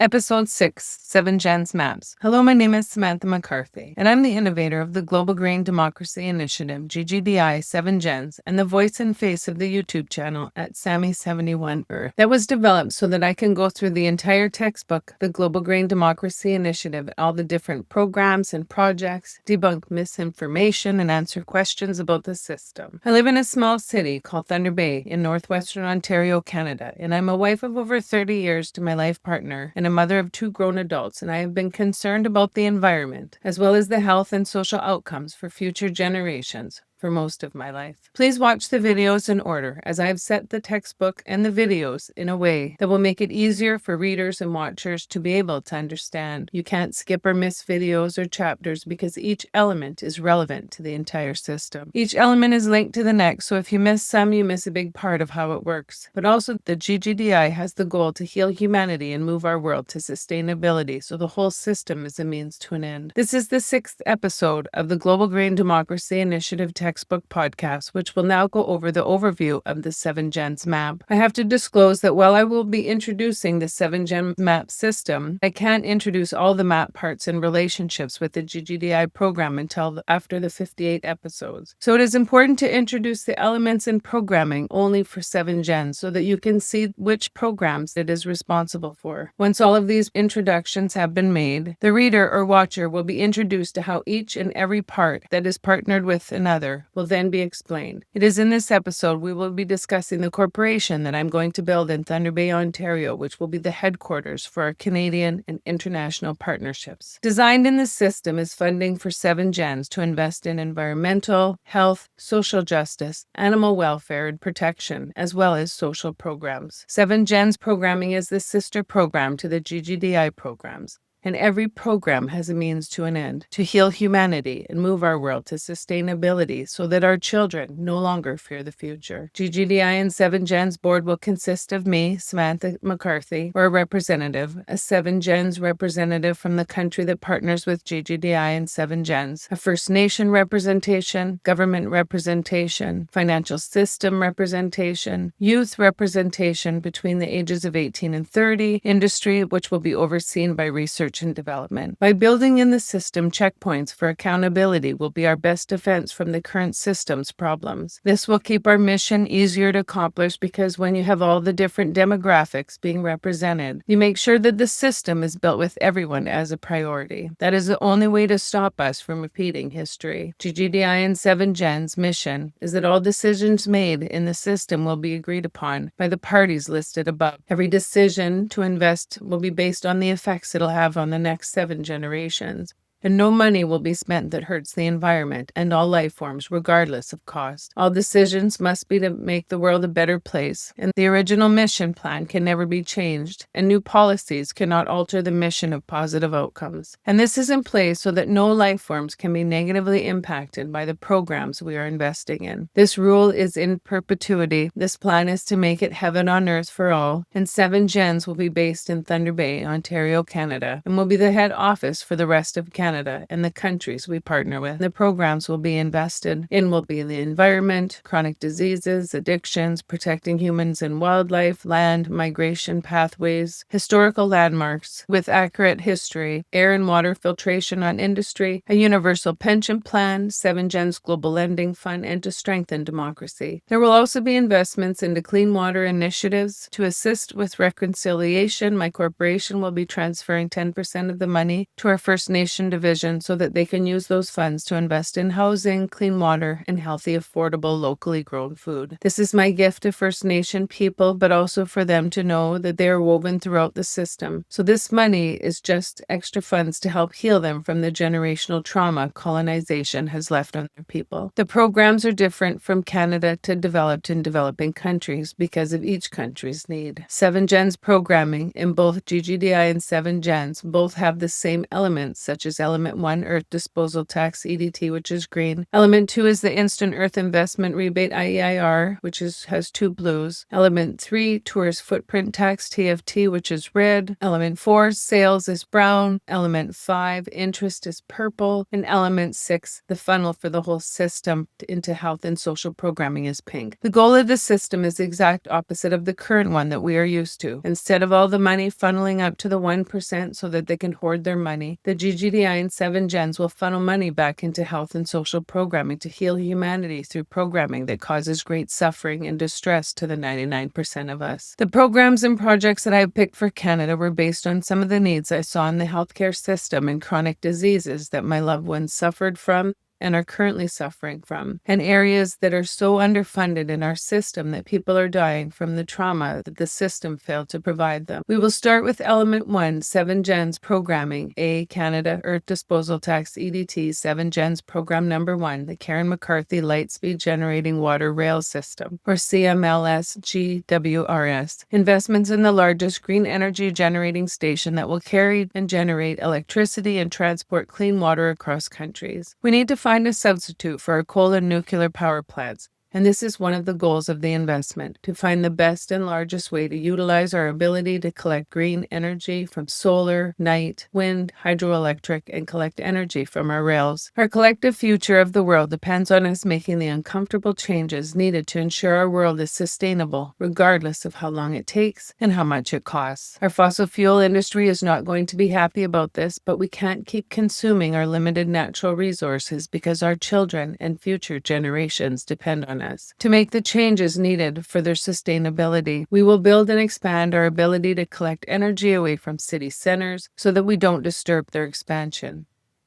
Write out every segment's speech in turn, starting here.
Episode 6, 7 Gens Maps. Hello, my name is Samanthe McCarthy, and I'm the innovator of the Global Green Democracy Initiative, G.G.D.I, 7 Gens, and the voice and face of the YouTube channel at Sammy71 Earth. That was developed so that I can go through the entire textbook, the Global Green Democracy Initiative, all the different programs and projects, debunk misinformation, and answer questions about the system. I live in a small city called Thunder Bay in northwestern Ontario, Canada, and I'm a wife of over 30 years to my life partner and a mother of 2 grown adults, and I have been concerned about the environment, as well as the health and social outcomes for future generations for most of my life. Please watch the videos in order, as I have set the textbook and the videos in a way that will make it easier for readers and watchers to be able to understand. You can't skip or miss videos or chapters because each element is relevant to the entire system. Each element is linked to the next, so if you miss some, you miss a big part of how it works. But also, the G.G.D.I has the goal to heal humanity and move our world to sustainability, so the whole system is a means to an end. This is the 6th episode of the Global Green Democracy Initiative textbook podcast, which will now go over the overview of the 7 Gens map. I have to disclose that while I will be introducing the 7 Gen map system, I can't introduce all the map parts and relationships with the G.G.D.I program until after the 58 episodes. So it is important to introduce the elements and programming only for 7 Gens so that you can see which programs it is responsible for. Once all of these introductions have been made, the reader or watcher will be introduced to how each and every part that is partnered with another will then be explained. It is in this episode we will be discussing the corporation that I'm going to build in Thunder Bay, Ontario, which will be the headquarters for our Canadian and international partnerships. Designed in the system is funding for 7 Gens to invest in environmental, health, social justice, animal welfare, and protection, as well as social programs. 7 Gens programming is the sister program to the G.G.D.I programs. And every program has a means to an end, to heal humanity and move our world to sustainability so that our children no longer fear the future. G.G.D.I and 7 Gens board will consist of me, Samanthe McCarthy, or a representative, a 7 Gens representative from the country that partners with G.G.D.I and 7 Gens, a First Nation representation, government representation, financial system representation, youth representation between the ages of 18 and 30, industry, which will be overseen by research and development. By building in the system checkpoints for accountability will be our best defense from the current system's problems. This will keep our mission easier to accomplish because when you have all the different demographics being represented, you make sure that the system is built with everyone as a priority. That is the only way to stop us from repeating history. G.G.D.I and 7 Gens' mission is that all decisions made in the system will be agreed upon by the parties listed above. Every decision to invest will be based on the effects it'll have on the next 7 generations. And no money will be spent that hurts the environment and all life forms, regardless of cost. All decisions must be to make the world a better place, and the original mission plan can never be changed, and new policies cannot alter the mission of positive outcomes. And this is in place so that no life forms can be negatively impacted by the programs we are investing in. This rule is in perpetuity. This plan is to make it heaven on earth for all, and 7 Gens will be based in Thunder Bay, Ontario, Canada, and will be the head office for the rest of Canada and the countries we partner with. The programs will be invested in will be the environment, chronic diseases, addictions, protecting humans and wildlife, land, migration pathways, historical landmarks with accurate history, air and water filtration on industry, a universal pension plan, 7 Gens Global Lending Fund, and to strengthen democracy. There will also be investments into clean water initiatives. To assist with reconciliation, my corporation will be transferring 10% of the money to our First Nation division so that they can use those funds to invest in housing, clean water, and healthy, affordable, locally grown food. This is my gift to First Nation people, but also for them to know that they are woven throughout the system. So this money is just extra funds to help heal them from the generational trauma colonization has left on their people. The programs are different from Canada to developed and developing countries because of each country's need. 7 Gens programming in both G.G.D.I and 7 Gens both have the same elements such as Element 1, Earth Disposal Tax, EDT, which is green. Element 2 is the Instant Earth Investment Rebate, IEIR, which has 2 blues. Element 3, Tourist Footprint Tax, TFT, which is red. Element 4, Sales is brown. Element 5, Interest is purple. And Element 6, the funnel for the whole system into health and social programming, is pink. The goal of the system is the exact opposite of the current one that we are used to. Instead of all the money funneling up to the 1% so that they can hoard their money, the G.G.D.I and 7 gens will funnel money back into health and social programming to heal humanity through programming that causes great suffering and distress to the 99% of us. The programs and projects that I have picked for Canada were based on some of the needs I saw in the healthcare system and chronic diseases that my loved ones suffered from and are currently suffering from, and areas that are so underfunded in our system that people are dying from the trauma that the system failed to provide them. We will start with Element 1, 7 gens programming, A, Canada Earth Disposal Tax, EDT, 7 gens program number 1, the Karen McCarthy Lightspeed Generating Water Rail System, or CMLS GWRS. Investments in the largest green energy generating station that will carry and generate electricity and transport clean water across countries. We need to find a substitute for our coal and nuclear power plants, and this is one of the goals of the investment, to find the best and largest way to utilize our ability to collect green energy from solar, night, wind, hydroelectric, and collect energy from our rails. Our collective future of the world depends on us making the uncomfortable changes needed to ensure our world is sustainable, regardless of how long it takes and how much it costs. Our fossil fuel industry is not going to be happy about this, but we can't keep consuming our limited natural resources because our children and future generations depend on us. To make the changes needed for their sustainability, we will build and expand our ability to collect energy away from city centers so that we don't disturb their expansion.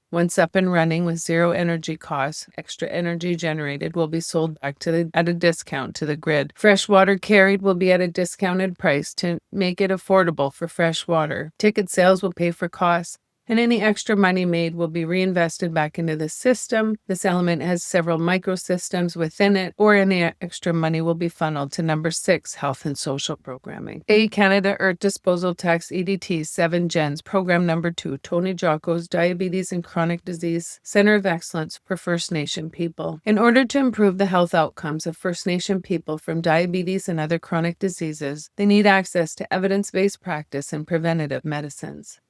Once up and running with zero energy costs, extra energy generated will be sold back at a discount to the grid. Fresh water carried will be at a discounted price to make it affordable for fresh water. Ticket sales will pay for costs, and any extra money made will be reinvested back into the system. This element has several microsystems within it, or any extra money will be funneled to number 6, health and social programming. A, Canada Earth Disposal Tax, EDT, 7 gens, program number 2, Tony Jocko's Diabetes and Chronic Disease Center of Excellence for First Nation people. In order to improve the health outcomes of First Nation people from diabetes and other chronic diseases, they need access to evidence-based practice and preventative medicines.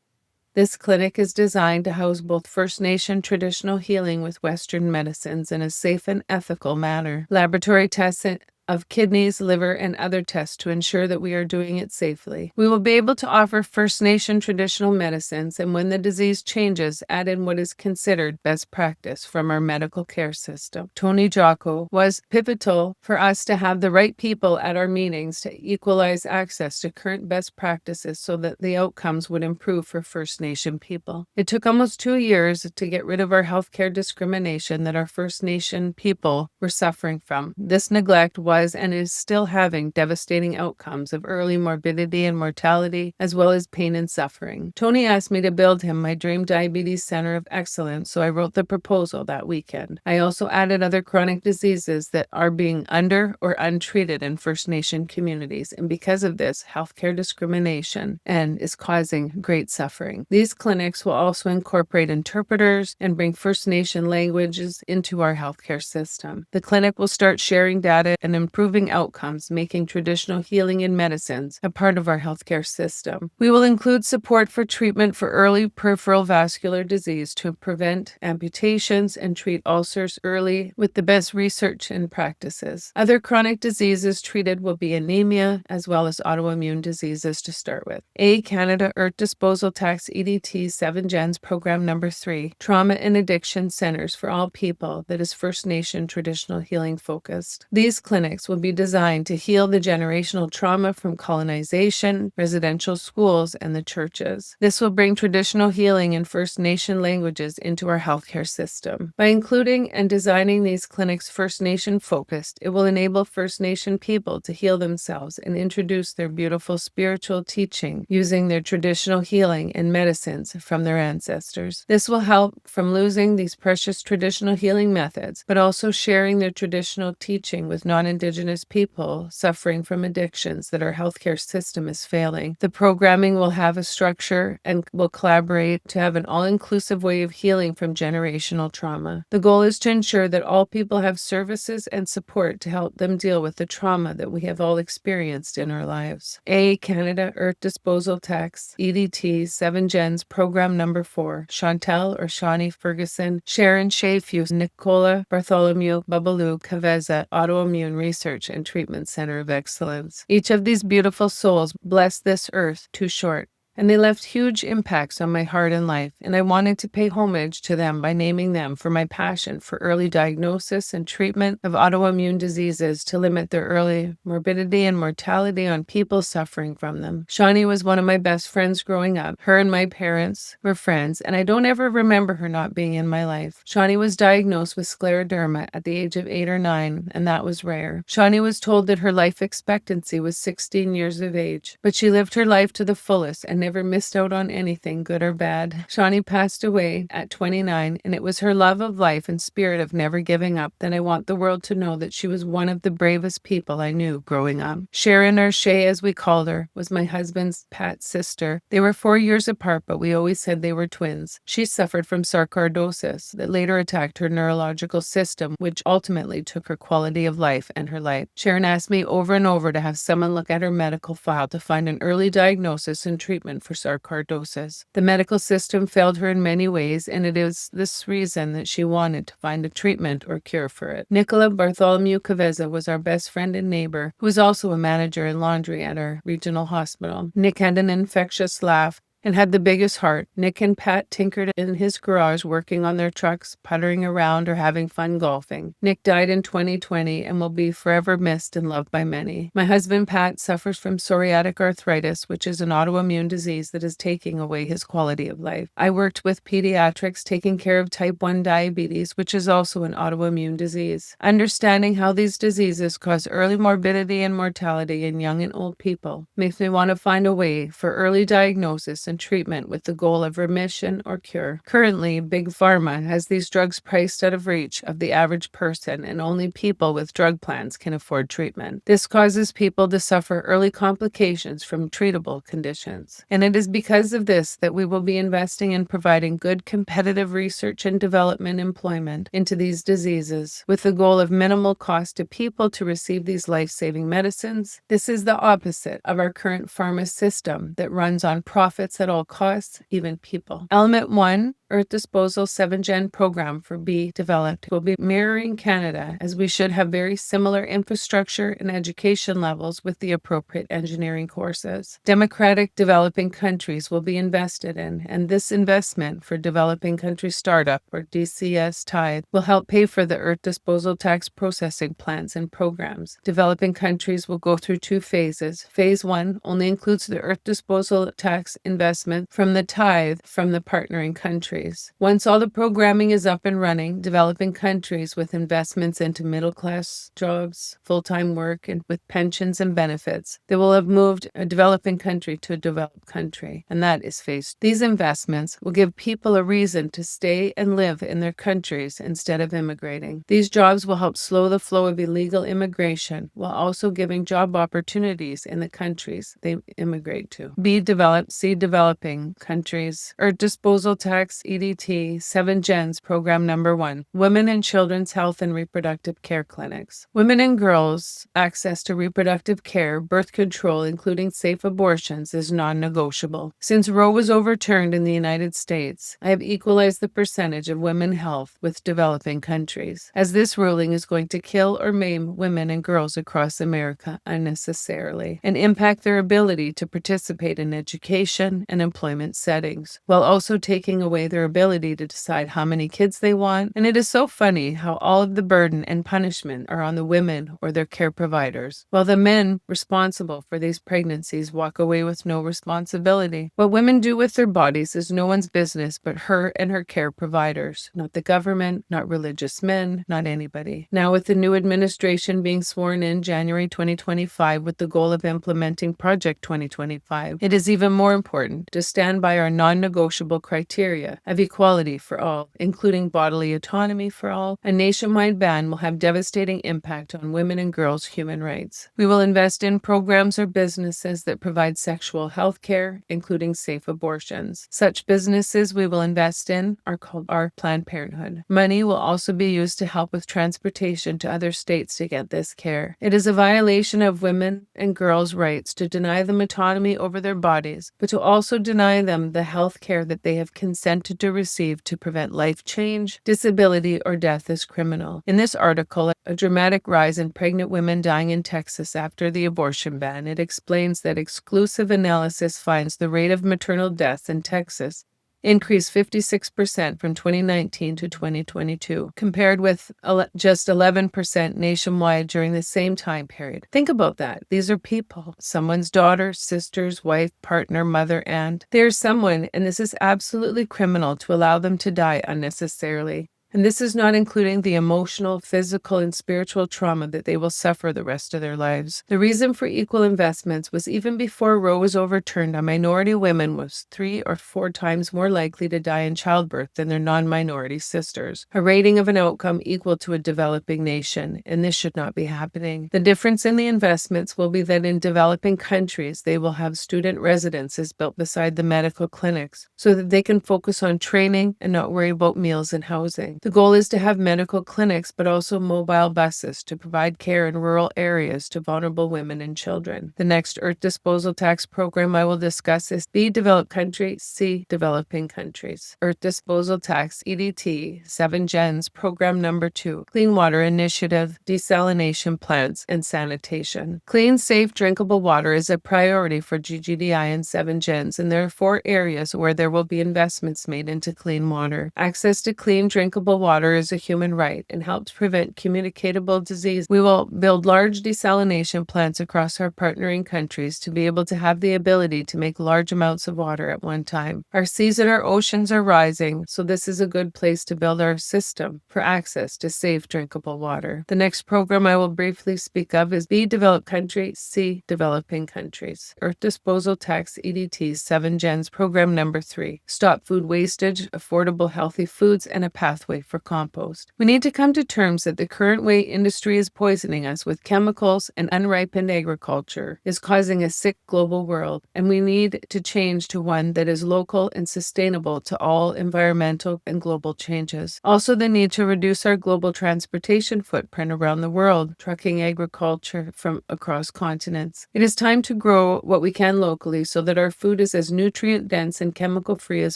This clinic is designed to house both First Nation traditional healing with Western medicines in a safe and ethical manner. Laboratory tests of kidneys, liver, and other tests to ensure that we are doing it safely. We will be able to offer First Nation traditional medicines, and when the disease changes, add in what is considered best practice from our medical care system. Tony Jocko was pivotal for us to have the right people at our meetings to equalize access to current best practices so that the outcomes would improve for First Nation people. It took almost 2 years to get rid of our healthcare discrimination that our First Nation people were suffering from. This neglect was and is still having devastating outcomes of early morbidity and mortality, as well as pain and suffering. Tony asked me to build him my dream diabetes center of excellence, so I wrote the proposal that weekend. I also added other chronic diseases that are being under or untreated in First Nation communities, and because of this, healthcare discrimination and is causing great suffering. These clinics will also incorporate interpreters and bring First Nation languages into our healthcare system. The clinic will start sharing data and improving outcomes, making traditional healing and medicines a part of our healthcare system. We will include support for treatment for early peripheral vascular disease to prevent amputations and treat ulcers early with the best research and practices. Other chronic diseases treated will be anemia as well as autoimmune diseases to start with. A, Canada Earth Disposal Tax, EDT, 7 gens, program number 3, Trauma and Addiction Centers for All People, that is First Nation traditional healing focused. These clinics will be designed to heal the generational trauma from colonization, residential schools, and the churches. This will bring traditional healing in First Nation languages into our healthcare system. By including and designing these clinics First Nation focused, it will enable First Nation people to heal themselves and introduce their beautiful spiritual teaching using their traditional healing and medicines from their ancestors. This will help from losing these precious traditional healing methods, but also sharing their traditional teaching with non-Indigenous Indigenous people suffering from addictions that our healthcare system is failing. The programming will have a structure and will collaborate to have an all-inclusive way of healing from generational trauma. The goal is to ensure that all people have services and support to help them deal with the trauma that we have all experienced in our lives. Canada Earth Disposal Tax, EDT, 7 Gens, Program Number 4, Chantel or Shawnee Ferguson, Sharon Shayfew, Nicola Bartholomew Babalu Caveza, Autoimmune Research and Treatment Center of Excellence. Each of these beautiful souls blessed this earth too short, and they left huge impacts on my heart and life, and I wanted to pay homage to them by naming them for my passion for early diagnosis and treatment of autoimmune diseases to limit their early morbidity and mortality on people suffering from them. Shawnee was one of my best friends growing up. Her and my parents were friends, and I don't ever remember her not being in my life. Shawnee was diagnosed with scleroderma at the age of 8 or 9, and that was rare. Shawnee was told that her life expectancy was 16 years of age, but she lived her life to the fullest and never missed out on anything, good or bad. Shawnee passed away at 29, and it was her love of life and spirit of never giving up that I want the world to know that she was one of the bravest people I knew growing up. Sharon, or Shay as we called her, was my husband's Pat's sister. They were 4 years apart, but we always said they were twins. She suffered from sarcoidosis that later attacked her neurological system, which ultimately took her quality of life and her life. Sharon asked me over and over to have someone look at her medical file to find an early diagnosis and treatment for sarcoidosis. The medical system failed her in many ways, and it is this reason that she wanted to find a treatment or cure for it. Nicola Bartholomew Caveza was our best friend and neighbor, who was also a manager in laundry at our regional hospital. Nick had an infectious laugh and had the biggest heart. Nick and Pat tinkered in his garage working on their trucks, puttering around, or having fun golfing. Nick died in 2020 and will be forever missed and loved by many. My husband Pat suffers from psoriatic arthritis, which is an autoimmune disease that is taking away his quality of life. I worked with pediatrics taking care of type 1 diabetes, which is also an autoimmune disease. Understanding how these diseases cause early morbidity and mortality in young and old people makes me want to find a way for early diagnosis and treatment with the goal of remission or cure. Currently, Big Pharma has these drugs priced out of reach of the average person, and only people with drug plans can afford treatment. This causes people to suffer early complications from treatable conditions. And it is because of this that we will be investing in providing good competitive research and development employment into these diseases with the goal of minimal cost to people to receive these life-saving medicines. This is the opposite of our current pharma system that runs on profits at all costs, even people. Element 1, Earth Disposal 7-Gen program for be developed, will be mirroring Canada, as we should have very similar infrastructure and education levels with the appropriate engineering courses. Democratic developing countries will be invested in, and this investment for Developing Country Startup, or DCS tithe, will help pay for the Earth Disposal tax processing plants and programs. Developing countries will go through 2 phases. Phase 1 only includes the Earth Disposal tax investment from the tithe from the partnering countries. Once all the programming is up and running, developing countries with investments into middle-class jobs, full-time work, and with pensions and benefits, they will have moved a developing country to a developed country, and that is phase 2. These investments will give people a reason to stay and live in their countries instead of immigrating. These jobs will help slow the flow of illegal immigration while also giving job opportunities in the countries they immigrate to. Be developed, see developing countries. Earth Disposal Tax, EDT, 7 Gens, Program Number 1, Women and Children's Health and Reproductive Care Clinics. Women and girls' access to reproductive care, birth control, including safe abortions, is non-negotiable. Since Roe was overturned in the United States, I have equalized the percentage of women health with developing countries, as this ruling is going to kill or maim women and girls across America unnecessarily and impact their ability to participate in education and employment settings, while also taking away their ability to decide how many kids they want. And it is so funny how all of the burden and punishment are on the women or their care providers, while the men responsible for these pregnancies walk away with no responsibility. What women do with their bodies is no one's business but her and her care providers, not the government, not religious men, not anybody. Now, with the new administration being sworn in January 2025 with the goal of implementing Project 2025, it is even more important to stand by our non-negotiable criteria of equality for all, including bodily autonomy for all. A nationwide ban will have devastating impact on women and girls' human rights. We will invest in programs or businesses that provide sexual health care, including safe abortions. Such businesses we will invest in are called our Planned Parenthood. Money will also be used to help with transportation to other states to get this care. It is a violation of women and girls' rights to deny them autonomy over their bodies, but to also deny them the health care that they have consented to receive to prevent life change, disability, or death is criminal. In this article, a dramatic rise in pregnant women dying in Texas after the abortion ban, it explains that exclusive analysis finds the rate of maternal deaths in Texas increased 56% from 2019 to 2022, compared with just 11% nationwide during the same time period. Think about that. These are people, someone's daughter, sisters, wife, partner, mother, aunt. They are someone, and this is absolutely criminal to allow them to die unnecessarily. And this is not including the emotional, physical, and spiritual trauma that they will suffer the rest of their lives. The reason for equal investments was even before Roe was overturned, a minority woman was 3 or 4 times more likely to die in childbirth than their non-minority sisters, a rating of an outcome equal to a developing nation, and this should not be happening. The difference in the investments will be that in developing countries, they will have student residences built beside the medical clinics so that they can focus on training and not worry about meals and housing. The goal is to have medical clinics, but also mobile buses to provide care in rural areas to vulnerable women and children. The next Earth Disposal Tax program I will discuss is B, developed country, C, developing countries. Earth Disposal Tax, EDT, 7 Gens, Program Number 2, Clean Water Initiative, Desalination Plants, and Sanitation. Clean, safe, drinkable water is a priority for G.G.D.I and 7 Gens, and there are 4 areas where there will be investments made into clean water. Access to clean, drinkable water is a human right and helps prevent communicable disease. We will build large desalination plants across our partnering countries to be able to have the ability to make large amounts of water at one time. Our seas and our oceans are rising, so this is a good place to build our system for access to safe, drinkable water. The next program I will briefly speak of is B, developed country, C, developing countries. Earth Disposal Tax, EDT, 7 Gens, Program Number 3, Stop Food Wastage, Affordable Healthy Foods, and a Pathway for compost. We need to come to terms that the current way industry is poisoning us with chemicals and unripened agriculture is causing a sick global world, and we need to change to one that is local and sustainable to all environmental and global changes. Also, the need to reduce our global transportation footprint around the world, trucking agriculture from across continents. It is time to grow what we can locally so that our food is as nutrient dense and chemical free as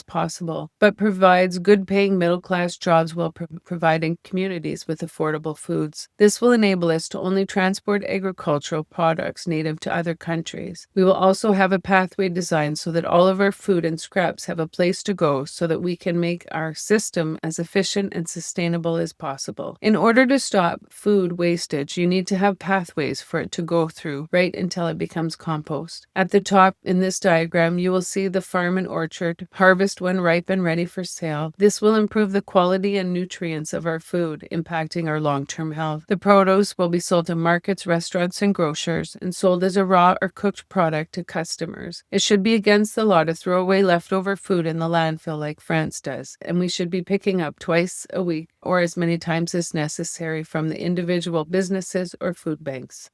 possible, but provides good paying middle class jobs while providing communities with affordable foods. This will enable us to only transport agricultural products native to other countries. We will also have a pathway designed so that all of our food and scraps have a place to go so that we can make our system as efficient and sustainable as possible. In order to stop food wastage, you need to have pathways for it to go through right until it becomes compost. At the top in this diagram, you will see the farm and orchard, harvest when ripe and ready for sale. This will improve the quality and nutrients of our food, impacting our long-term health. The produce will be sold to markets, restaurants, and grocers, and sold as a raw or cooked product to customers. It should be against the law to throw away leftover food in the landfill like France does, and we should be picking up twice a week or as many times as necessary from the individual businesses or food banks.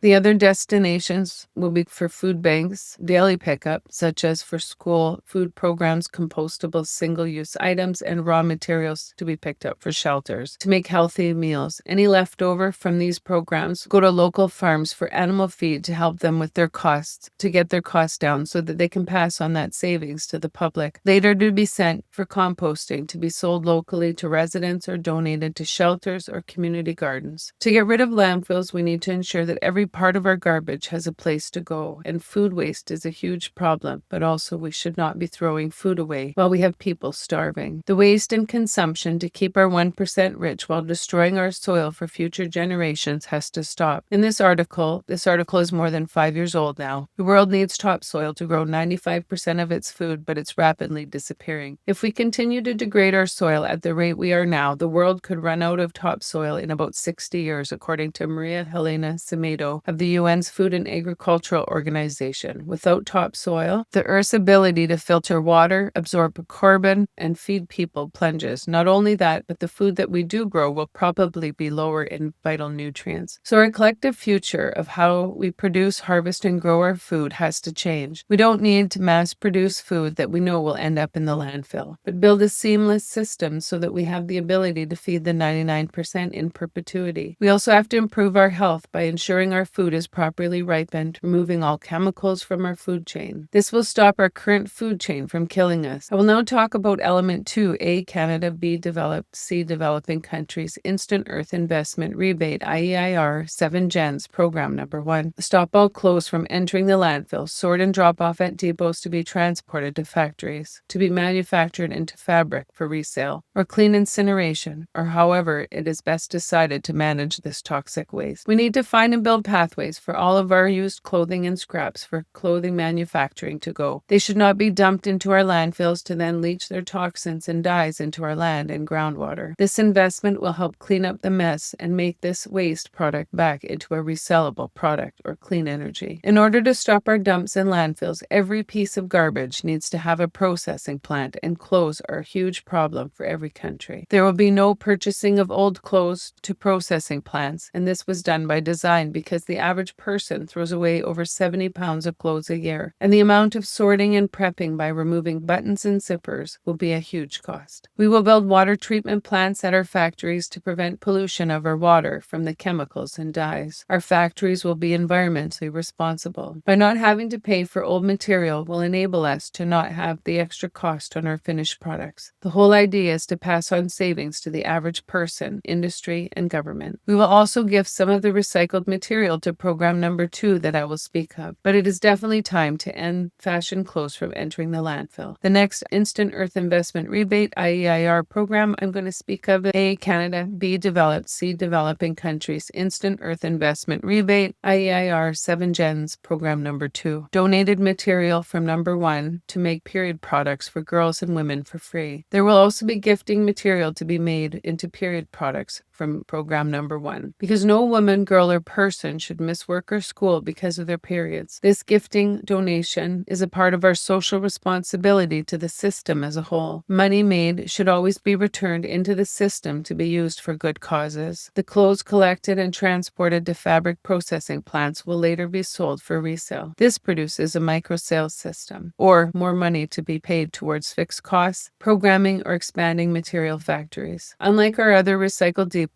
The other destinations will be for food banks, daily pickup, such as for school, food programs, compostable single-use items, and raw materials to be picked up for shelters to make healthy meals. Any leftover from these programs go to local farms for animal feed to help them with their costs, to get their costs down so that they can pass on that savings to the public. Later to be sent for composting to be sold locally to residents or donated to shelters or community gardens. To get rid of landfills, we need to ensure that every part of our garbage has a place to go, and food waste is a huge problem, but also we should not be throwing food away while we have people starving. The waste and consumption to keep our 1% rich while destroying our soil for future generations has to stop. In this article is more than 5 years old now. The world needs topsoil to grow 95% of its food, but it's rapidly disappearing. If we continue to degrade our soil at the rate we are now, the world could run out of topsoil in about 60 years, according to Maria Helena Semedo, motto of the UN's Food and Agricultural Organization. Without topsoil, the Earth's ability to filter water, absorb carbon, and feed people plunges. Not only that, but the food that we do grow will probably be lower in vital nutrients. So our collective future of how we produce, harvest, and grow our food has to change. We don't need to mass produce food that we know will end up in the landfill, but build a seamless system so that we have the ability to feed the 99% in perpetuity. We also have to improve our health by ensuring our food is properly ripened, removing all chemicals from our food chain. This will stop our current food chain from killing us. I will now talk about element 2, A, Canada, B, developed, C, developing countries, instant earth investment rebate, IEIR, 7 gens, program number 1. Stop all clothes from entering the landfill, sort and drop off at depots to be transported to factories, to be manufactured into fabric for resale, or clean incineration, or however it is best decided to manage this toxic waste. We need to find and build pathways for all of our used clothing and scraps for clothing manufacturing to go. They should not be dumped into our landfills to then leach their toxins and dyes into our land and groundwater. This investment will help clean up the mess and make this waste product back into a resellable product or clean energy. In order to stop our dumps and landfills, every piece of garbage needs to have a processing plant, and clothes are a huge problem for every country. There will be no purchasing of old clothes to processing plants, and this was done by design because the average person throws away over 70 pounds of clothes a year, and the amount of sorting and prepping by removing buttons and zippers will be a huge cost. We will build water treatment plants at our factories to prevent pollution of our water from the chemicals and dyes. Our factories will be environmentally responsible. By not having to pay for old material will enable us to not have the extra cost on our finished products. The whole idea is to pass on savings to the average person, industry, and government. We will also give some of the recycled material to program number 2 that I will speak of, but it is definitely time to end fashion clothes from entering the landfill. The next instant earth investment rebate, IEIR program I'm going to speak of, A, Canada, B, developed, C, developing countries, instant earth investment rebate, IEIR 7 gens, program number 2. Donated material from number 1 to make period products for girls and women for free. There will also be gifting material to be made into period products from program number 1, because no woman, girl, or person should miss work or school because of their periods. This gifting donation is a part of our social responsibility to the system as a whole. Money made should always be returned into the system to be used for good causes. The clothes collected and transported to fabric processing plants will later be sold for resale. This produces a micro sales system, or more money to be paid towards fixed costs, programming, or expanding material factories. Unlike our other recycled depots,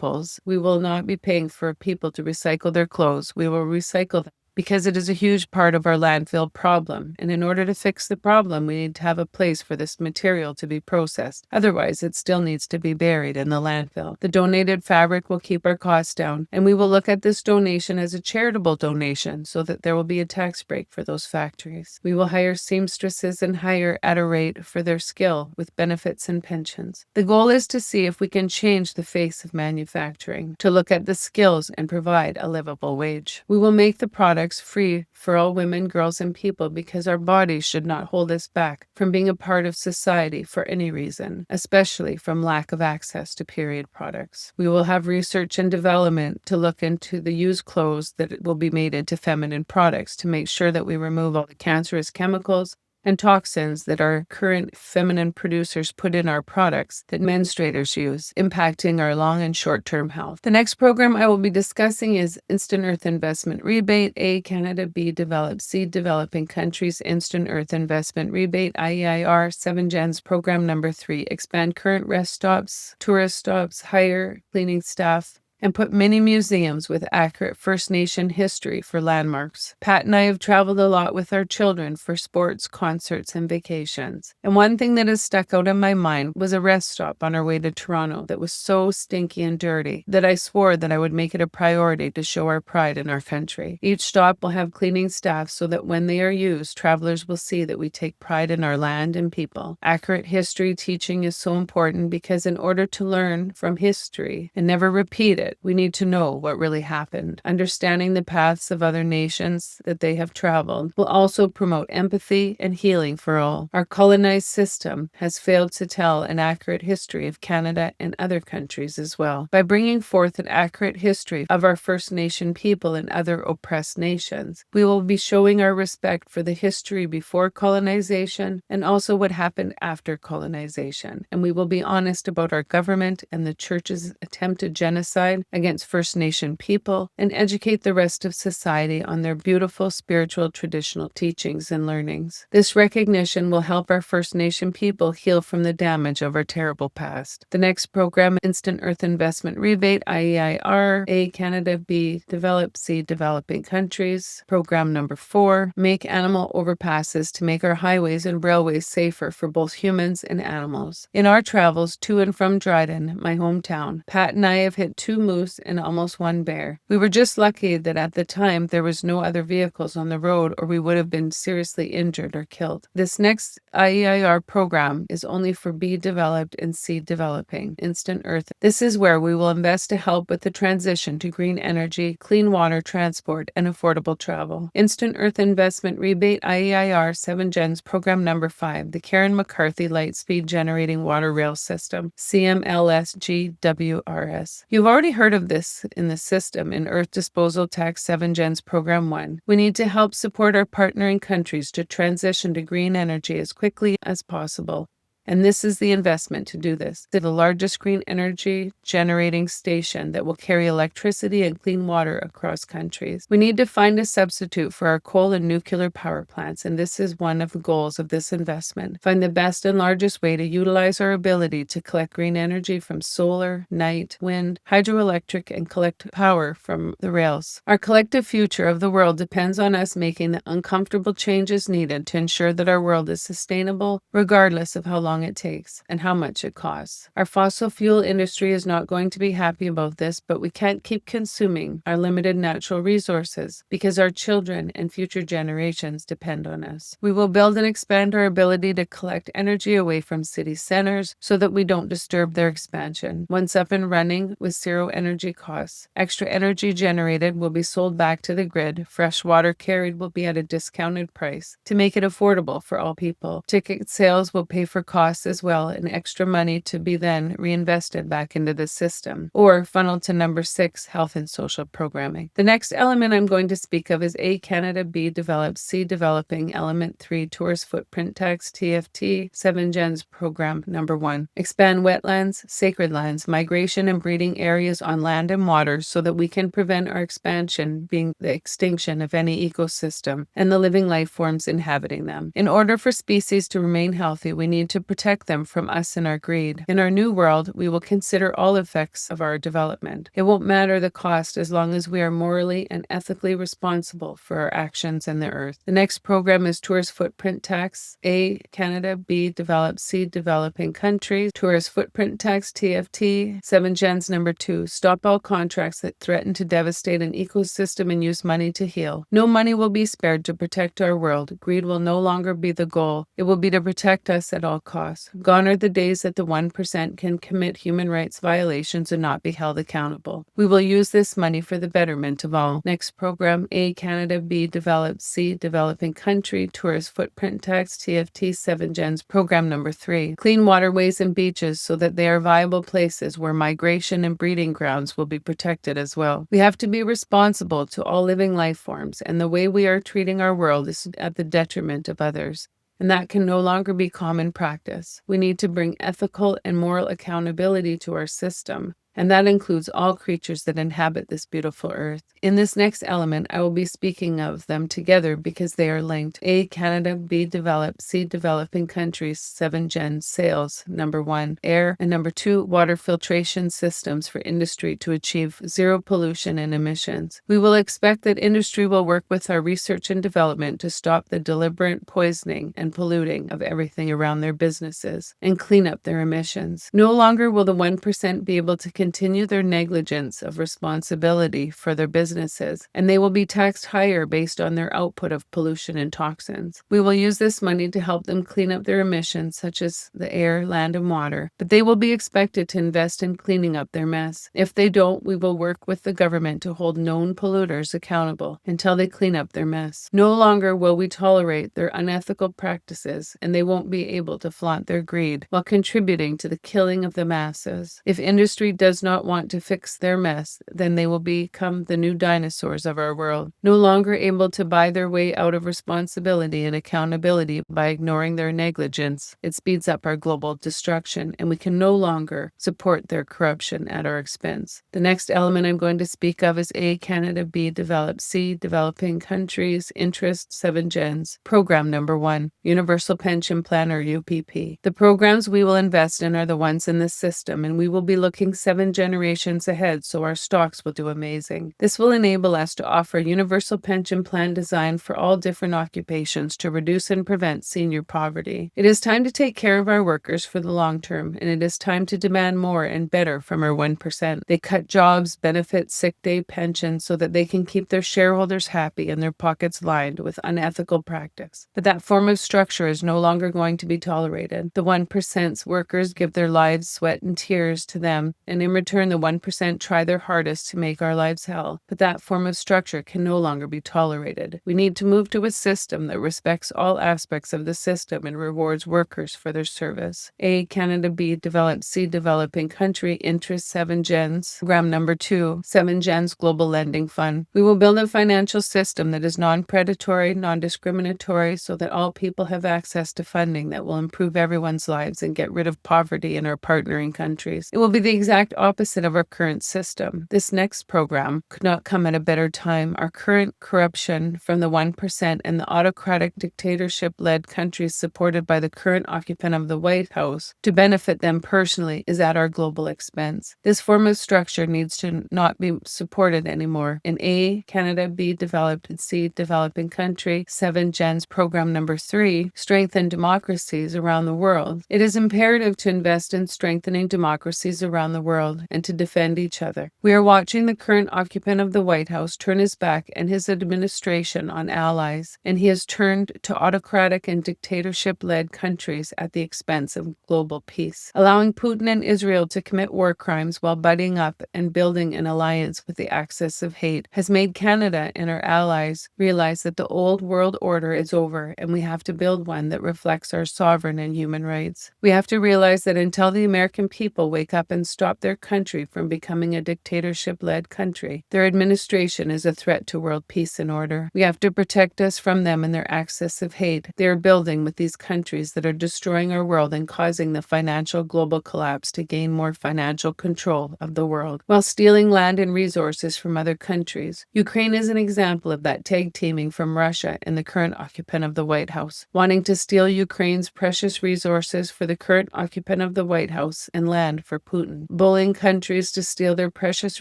we will not be paying for people to recycle their clothes. We will recycle them, because it is a huge part of our landfill problem, and in order to fix the problem, we need to have a place for this material to be processed. Otherwise, it still needs to be buried in the landfill. The donated fabric will keep our costs down, and we will look at this donation as a charitable donation so that there will be a tax break for those factories. We will hire seamstresses and hire at a rate for their skill with benefits and pensions. The goal is to see if we can change the face of manufacturing, to look at the skills and provide a livable wage. We will make the product free for all women, girls, and people, because our bodies should not hold us back from being a part of society for any reason, especially from lack of access to period products. We will have research and development to look into the used clothes that will be made into feminine products to make sure that we remove all the cancerous chemicals and toxins that our current feminine producers put in our products that menstruators use, impacting our long and short-term health. The next program I will be discussing is Instant Earth Investment Rebate, A, Canada, B, developed, C, developing countries, Instant Earth Investment Rebate, IEIR 7 gens, program number 3, expand current rest stops, tourist stops, hire cleaning staff, and put many museums with accurate First Nation history for landmarks. Pat and I have traveled a lot with our children for sports, concerts, and vacations. And one thing that has stuck out in my mind was a rest stop on our way to Toronto that was so stinky and dirty that I swore that I would make it a priority to show our pride in our country. Each stop will have cleaning staff so that when they are used, travelers will see that we take pride in our land and people. Accurate history teaching is so important because in order to learn from history and never repeat it, it. We need to know what really happened. Understanding the paths of other nations that they have traveled will also promote empathy and healing for all. Our colonized system has failed to tell an accurate history of Canada and other countries as well. By bringing forth an accurate history of our First Nation people and other oppressed nations, we will be showing our respect for the history before colonization and also what happened after colonization. And we will be honest about our government and the church's attempted genocide against First Nation people and educate the rest of society on their beautiful spiritual traditional teachings and learnings. This recognition will help our First Nation people heal from the damage of our terrible past. The next program, Instant Earth Investment Rebate, IEIR, A, Canada, B, Develop, C, Developing Countries. Program number 4, Make Animal Overpasses to make our highways and railways safer for both humans and animals. In our travels to and from Dryden, my hometown, Pat and I have hit 2 moose and almost 1 bear. We were just lucky that at the time there was no other vehicles on the road or we would have been seriously injured or killed. This next IEIR program is only for B, Developed, and C, Developing, Instant Earth. This is where we will invest to help with the transition to green energy, clean water, transport, and affordable travel. Instant Earth Investment Rebate, IEIR 7 Gens, Program number 5, the Karen McCarthy Lightspeed Generating Water Rail System, CMLS-GWRS. You've already heard of this in the system in Earth Disposal Tax 7 Gens Program 1. We need to help support our partnering countries to transition to green energy as quickly as possible. And this is the investment to do this. The largest green energy generating station that will carry electricity and clean water across countries. We need to find a substitute for our coal and nuclear power plants, and this is one of the goals of this investment. Find the best and largest way to utilize our ability to collect green energy from solar, night, wind, hydroelectric, and collect power from the rails. Our collective future of the world depends on us making the uncomfortable changes needed to ensure that our world is sustainable, regardless of how long it takes and how much it costs. Our fossil fuel industry is not going to be happy about this, but we can't keep consuming our limited natural resources because our children and future generations depend on us. We will build and expand our ability to collect energy away from city centers so that we don't disturb their expansion. Once up and running with 0 energy costs, extra energy generated will be sold back to the grid. Fresh water carried will be at a discounted price to make it affordable for all people. Ticket sales will pay for costs as well, and extra money to be then reinvested back into the system or funneled to number 6, health and social programming. The next element I'm going to speak of is A, Canada, B, Develop, C, Developing, Element 3, Tourist Footprint Tax, TFT, 7 Gens Program number 1. Expand wetlands, sacred lands, migration and breeding areas on land and water so that we can prevent our expansion being the extinction of any ecosystem and the living life forms inhabiting them. In order for species to remain healthy, we need to protect them from us and our greed. In our new world, we will consider all effects of our development. It won't matter the cost as long as we are morally and ethically responsible for our actions and the earth. The next program is Tourist Footprint Tax, A, Canada, B, Develop, C, Developing Countries, Tourist Footprint Tax, TFT, 7 Gens number 2, stop all contracts that threaten to devastate an ecosystem and use money to heal. No money will be spared to protect our world. Greed will no longer be the goal. It will be to protect us at all costs. Gone are the days that the 1% can commit human rights violations and not be held accountable. We will use this money for the betterment of all. Next program, A, Canada, B, Develop, C, Developing Country, Tourist Footprint Tax, TFT, 7 Gens Program number 3. Clean waterways and beaches so that they are viable places where migration and breeding grounds will be protected as well. We have to be responsible to all living life forms, and the way we are treating our world is at the detriment of others. And that can no longer be common practice. We need to bring ethical and moral accountability to our system, and that includes all creatures that inhabit this beautiful earth. In this next element, I will be speaking of them together because they are linked. A, Canada, B, Develop, C, Developing Countries, 7 Gens Sales, number 1, air, and number 2, water filtration systems for industry to achieve 0 pollution and emissions. We will expect that industry will work with our research and development to stop the deliberate poisoning and polluting of everything around their businesses and clean up their emissions. No longer will the 1% be able to continue their negligence of responsibility for their businesses, and they will be taxed higher based on their output of pollution and toxins. We will use this money to help them clean up their emissions, such as the air, land, and water, but they will be expected to invest in cleaning up their mess. If they don't, we will work with the government to hold known polluters accountable until they clean up their mess. No longer will we tolerate their unethical practices, and they won't be able to flaunt their greed while contributing to the killing of the masses. If industry does not want to fix their mess, then they will become the new dinosaurs of our world, no longer able to buy their way out of responsibility and accountability by ignoring their negligence. It speeds up our global destruction, and we can no longer support their corruption at our expense. The next element I'm going to speak of is A, Canada, B, develop, C, developing countries, interest, 7 gens. Program number 1, Universal Pension Plan or UPP. The programs we will invest in are the ones in this system, and we will be looking 7 generations ahead, so our stocks will do amazing. This will enable us to offer a universal pension plan designed for all different occupations to reduce and prevent senior poverty. It is time to take care of our workers for the long term, and it is time to demand more and better from our 1%. They cut jobs, benefits, sick day, pensions so that they can keep their shareholders happy and their pockets lined with unethical practice. But that form of structure is no longer going to be tolerated. The 1%'s workers give their lives, sweat, and tears to them, and in return the 1% try their hardest to make our lives hell. But that form of structure can no longer be tolerated. We need to move to a system that respects all aspects of the system and rewards workers for their service. A, Canada, B, develop, C, developing country, interest, 7 gens. Program number 2, 7 gens Global Lending Fund. We will build a financial system that is non-predatory, non-discriminatory, so that all people have access to funding that will improve everyone's lives and get rid of poverty in our partnering countries. It will be the exact opposite of our current system. This next program could not come at a better time. Our current corruption from the 1% and the autocratic dictatorship-led countries supported by the current occupant of the White House to benefit them personally is at our global expense. This form of structure needs to not be supported anymore. In A, Canada, B, developed, and C, developing country, 7 gens. Program number 3, strengthen democracies around the world. It is imperative to invest in strengthening democracies around the world and to defend each other. We are watching the current occupant of the White House turn his back and his administration on allies, and he has turned to autocratic and dictatorship-led countries at the expense of global peace. Allowing Putin and Israel to commit war crimes while buddying up and building an alliance with the axis of hate has made Canada and our allies realize that the old world order is over, and we have to build one that reflects our sovereign and human rights. We have to realize that until the American people wake up and stop their country from becoming a dictatorship-led country, their administration is a threat to world peace and order. We have to protect us from them and their axis of hate they are building with these countries that are destroying our world and causing the financial global collapse to gain more financial control of the world, while stealing land and resources from other countries. Ukraine is an example of that tag teaming from Russia and the current occupant of the White House, wanting to steal Ukraine's precious resources for the current occupant of the White House and land for Putin, bullying countries to steal their precious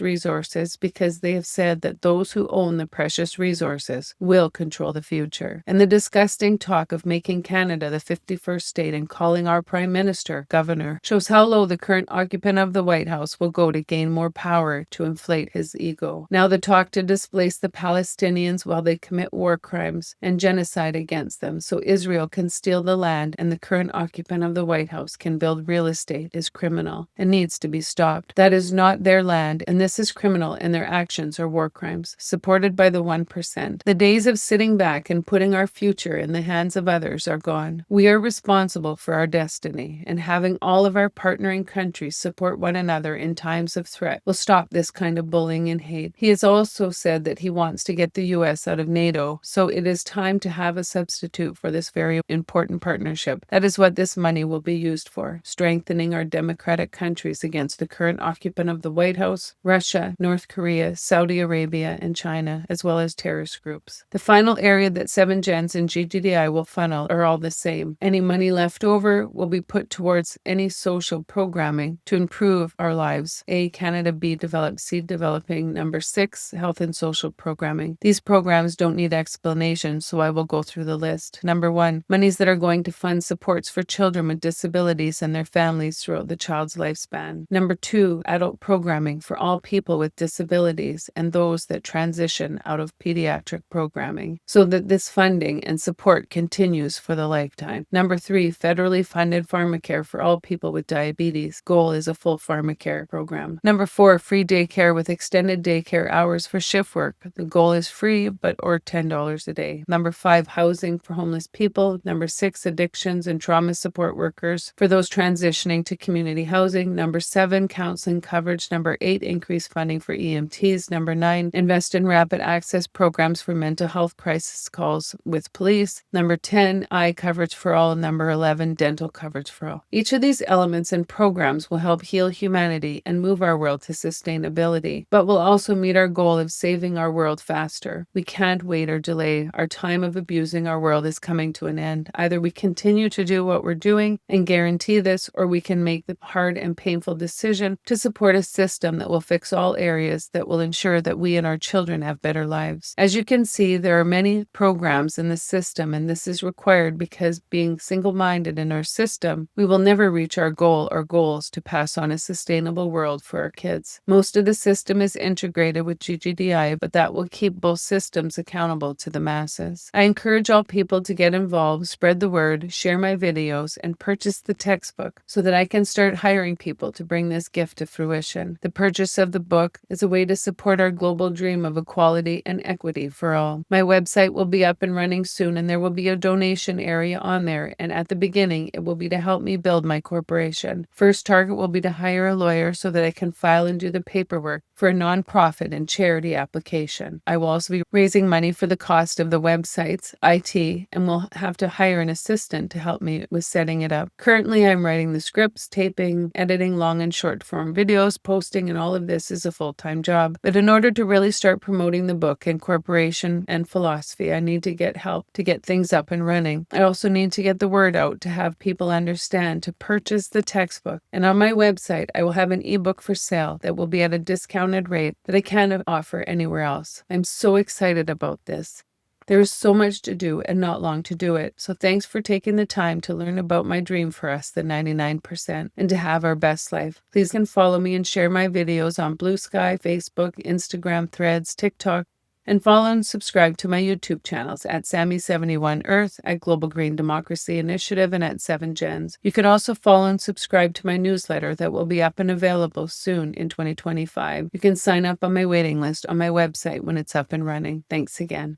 resources because they have said that those who own the precious resources will control the future. And the disgusting talk of making Canada the 51st state and calling our Prime Minister governor shows how low the current occupant of the White House will go to gain more power to inflate his ego. Now the talk to displace the Palestinians while they commit war crimes and genocide against them so Israel can steal the land and the current occupant of the White House can build real estate is criminal and needs to be stopped. That is not their land, and this is criminal, and their actions are war crimes, supported by the 1%. The days of sitting back and putting our future in the hands of others are gone. We are responsible for our destiny, and having all of our partnering countries support one another in times of threat will stop this kind of bullying and hate. He has also said that he wants to get the U.S. out of NATO, so it is time to have a substitute for this very important partnership. That is what this money will be used for, strengthening our democratic countries against the current occupant of the White House, Russia, North Korea, Saudi Arabia, and China, as well as terrorist groups. The final area that 7 gens and G.G.D.I will funnel are all the same. Any money left over will be put towards any social programming to improve our lives. A, Canada, B, develop, C, developing. Number 6, health and social programming. These programs don't need explanation, so I will go through the list. Number 1, monies that are going to fund supports for children with disabilities and their families throughout the child's lifespan. Number 2, 2, adult programming for all people with disabilities and those that transition out of pediatric programming, so that this funding and support continues for the lifetime. Number 3, federally funded pharmacare for all people with diabetes. Goal is a full pharmacare program. Number 4, free daycare with extended daycare hours for shift work. The goal is free, or $10 a day. Number 5, housing for homeless people. Number 6, addictions and trauma support workers for those transitioning to community housing. Number 7, counseling coverage. Number 8, increased funding for EMTs. Number 9, invest in rapid access programs for mental health crisis calls with police. Number 10, eye coverage for all. Number 11, dental coverage for all. Each of these elements and programs will help heal humanity and move our world to sustainability, but will also meet our goal of saving our world faster. We can't wait or delay. Our time of abusing our world is coming to an end. Either we continue to do what we're doing and guarantee this, or we can make the hard and painful decision to support a system that will fix all areas that will ensure that we and our children have better lives. As you can see, there are many programs in the system, and this is required because being single-minded in our system, we will never reach our goal or goals to pass on a sustainable world for our kids. Most of the system is integrated with G.G.D.I, but that will keep both systems accountable to the masses. I encourage all people to get involved, spread the word, share my videos, and purchase the textbook so that I can start hiring people to bring this gift to fruition. The purchase of the book is a way to support our global dream of equality and equity for all. My website will be up and running soon, and there will be a donation area on there, and at the beginning, it will be to help me build my corporation. First target will be to hire a lawyer so that I can file and do the paperwork for a nonprofit and charity application. I will also be raising money for the cost of the websites, IT, and will have to hire an assistant to help me with setting it up. Currently, I'm writing the scripts, taping, editing long and short form videos, posting, and all of this is a full-time job. But in order to really start promoting the book and corporation and philosophy, I need to get help to get things up and running. I also need to get the word out to have people understand to purchase the textbook. And on my website, I will have an ebook for sale that will be at a discounted rate that I can't offer anywhere else. I'm so excited about this. There is so much to do and not long to do it. So thanks for taking the time to learn about my dream for us, the 99%, and to have our best life. Please can follow me and share my videos on Blue Sky, Facebook, Instagram, Threads, TikTok, and follow and subscribe to my YouTube channels at Sammy71Earth, at Global Green Democracy Initiative, and at 7Gens. You can also follow and subscribe to my newsletter that will be up and available soon in 2025. You can sign up on my waiting list on my website when it's up and running. Thanks again.